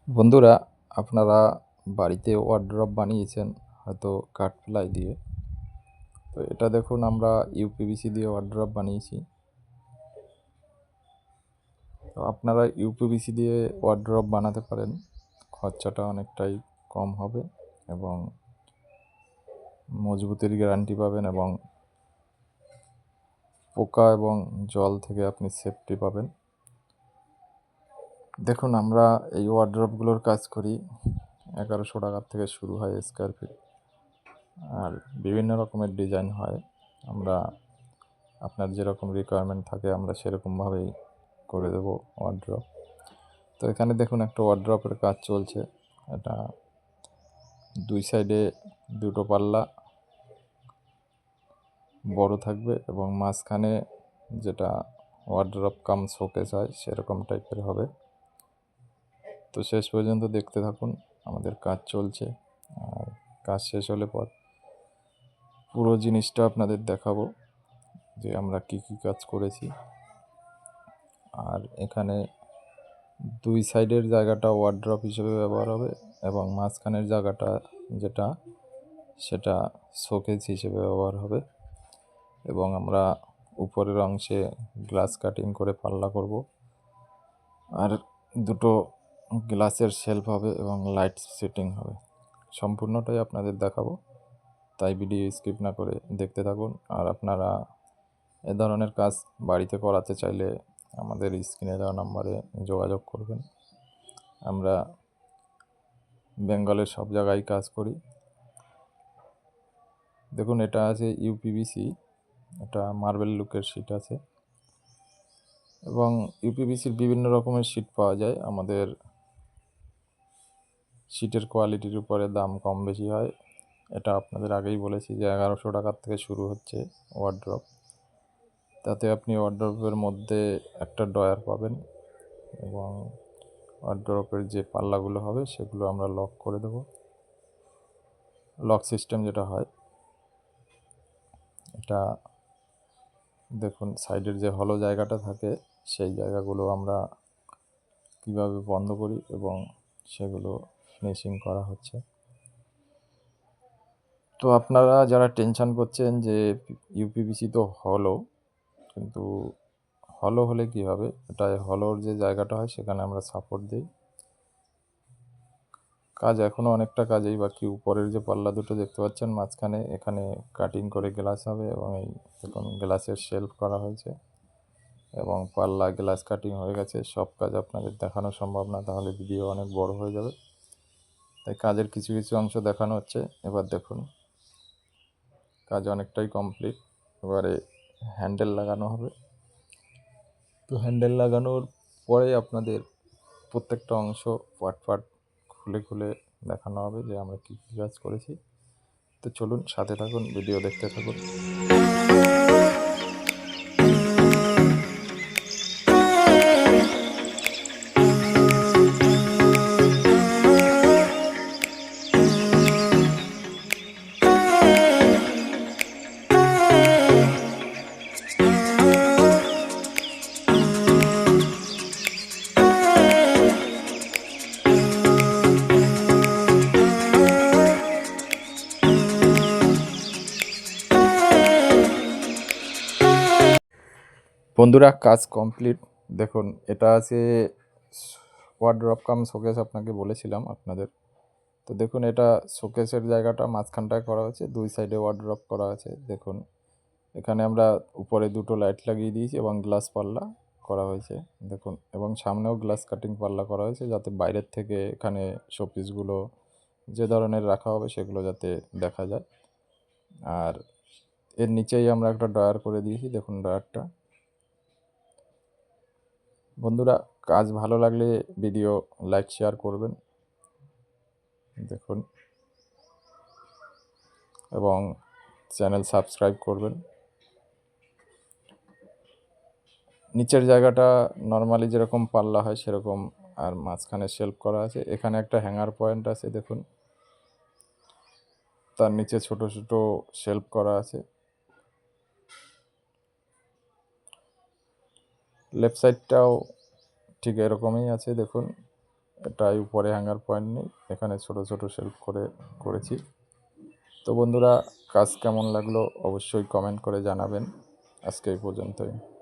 বন্ধুরা, আপনারা বাড়িতে ওয়ার্ড্রপ বানিয়েছেন হয়তো কাঠ প্লাই দিয়ে। তো এটা দেখুন, আমরা ইউপিভিসি দিয়ে ওয়ার্ড্রপ বানিয়েছি। তো আপনারা ইউপিভিসি দিয়ে ওয়ার্ড্রপ বানাতে পারেন, খরচাটা অনেকটাই কম হবে এবং মজবুতির গ্যারান্টি পাবেন এবং পোকা এবং জল থেকে আপনি সেফটি পাবেন। দেখুন, আমরা এই ওয়ার্ড্রপগুলোর কাজ করি 1100 টাকার থেকে শুরু হয় স্কোয়ার ফিট, আর বিভিন্ন রকমের ডিজাইন হয়। আমরা আপনার যেরকম রিকোয়ারমেন্ট থাকে আমরা সেরকমভাবেই করে দেবো ওয়ার্ড্রপ। তো এখানে দেখুন, একটা ওয়ার্ড্রপের কাজ চলছে। এটা দুই সাইডে দুটো পাল্লা বড় থাকবে এবং মাঝখানে যেটা ওয়ার্ড্রপ কাম শোকেস হয় সেরকম টাইপের হবে। তো শেষ পর্যন্ত দেখতে থাকুন, আমাদের কাজ চলছে। আর কাজ শেষ হলে পর পুরো জিনিসটা আপনাদের দেখাবো যে আমরা কি কি কাজ করেছি। আর এখানে দুই সাইডের জায়গাটা ওয়ার্ড্রপ হিসেবে ব্যবহার হবে এবং মাঝখানের জায়গাটা যেটা সেটা শোকেস হিসেবে ব্যবহার হবে। এবং আমরা উপরের অংশে গ্লাস কাটিং করে পাল্লা করব, আর দুটো গ্লাসের শেলফ হবে এবং লাইট সেটিং হবে। সম্পূর্ণটাই আপনাদের দেখাবো, তাই ভিডিও স্কিপ না করে দেখতে থাকুন। আর আপনারা এ ধরনের কাজ বাড়িতে করাতে চাইলে আমাদের স্ক্রিনে দেওয়া নাম্বারে যোগাযোগ করবেন। আমরা বেঙ্গলের সব জায়গায় কাজ করি। দেখুন, এটা আছে ইউপিভিসি, এটা মার্বেল লুকের শিট আছে এবং ইউপিভিসির বিভিন্ন রকমের শিট পাওয়া যায়। আমাদের শিটের কোয়ালিটির উপরে দাম কম বেশি হয়। এটা আপনাদের আগেই বলেছি যে 1100 টাকার থেকে শুরু হচ্ছে ওয়ার্ড্রপ। তাতে আপনি ওয়ার্ড্রপের মধ্যে একটা ড্রয়ার পাবেন এবং ওয়ার্ড্রপের যে পাল্লাগুলো হবে সেগুলো আমরা লক করে দেব। লক সিস্টেম যেটা হয়, এটা দেখুন সাইডের যে হলো জায়গাটা থাকে সেই জায়গাগুলো আমরা কিভাবে বন্ধ করি এবং সেগুলো ফিনিশিং করা হচ্ছে। তো আপনারা যারা টেনশন করছেন যে ইউপিভিসি তো হলো, কিন্তু হলো হলে কি হবে, এটা হলোর যে জায়গাটা হয় সেখানে আমরা সাপোর্ট দিই। কাজ এখনও অনেকটা কাজেই বাকি। উপরের যে পাল্লা দুটো দেখতে পাচ্ছেন মাঝখানে, এখানে কাটিং করে গ্লাস হবে এবং এই দেখুন গ্লাসের শেলফ করা হয়েছে এবং পাল্লা গ্লাস কাটিং হয়ে গেছে। সব কাজ আপনাদের দেখানো সম্ভব না, তাহলে ভিডিও অনেক বড় হয়ে যাবে, তাই কাজের কিছু কিছু অংশ দেখানো হচ্ছে। এবার দেখুন, কাজ অনেকটাই কমপ্লিট। এবারে হ্যান্ডেল লাগানো হবে। তো হ্যান্ডেল লাগানোর পরে আপনাদের প্রত্যেকটা অংশ পার্ট পার্ট খুলে খুলে দেখানো হবে যে আমরা কী কী কাজ করেছি। তো চলুন, সাথে থাকুন, ভিডিও দেখতে থাকুন। বন্ধুরা, কাজ কমপ্লিট। দেখুন, এটা আছে ওয়ার্ড্রপ কাম শোকেস, আপনাকে বলেছিলাম আপনাদের। তো দেখুন, এটা শোকেসের জায়গাটা মাঝখানটায় করা হয়েছে, দুই সাইডে ওয়ার্ড্রপ করা আছে। দেখুন, এখানে আমরা উপরে দুটো লাইট লাগিয়ে দিয়েছি এবং গ্লাস পাল্লা করা হয়েছে দেখুন, এবং সামনেও গ্লাস কাটিং পাল্লা করা হয়েছে যাতে বাইরের থেকে এখানে শোপিসগুলো যে ধরনের রাখা হবে সেগুলো যাতে দেখা যায়। আর এর নিচেই আমরা একটা ড্রয়ার করে দিয়েছি, দেখুন ড্রয়ারটা। বন্ধুরা, কাজ ভালো লাগলে ভিডিও লাইক শেয়ার করবেন দেখুন, এবং চ্যানেল সাবস্ক্রাইব করবেন। নিচের জায়গাটা নর্মালি যেরকম পাল্লা হয় সেরকম, আর মাঝখানে শেলফ করা আছে। এখানে একটা হ্যাঙ্গার পয়েন্ট আছে দেখুন, তার নিচে ছোট ছোট শেলফ করা আছে। লেফট সাইডটাও ঠিক এরকমই আছে দেখুন, এটাই উপরে হ্যাঙ্গার পয়েন্ট নেই, এখানে ছোট ছোট শেলফ করে করেছি। তো বন্ধুরা, কাজ কেমন লাগলো অবশ্যই কমেন্ট করে জানাবেন। আজকে এই পর্যন্তই।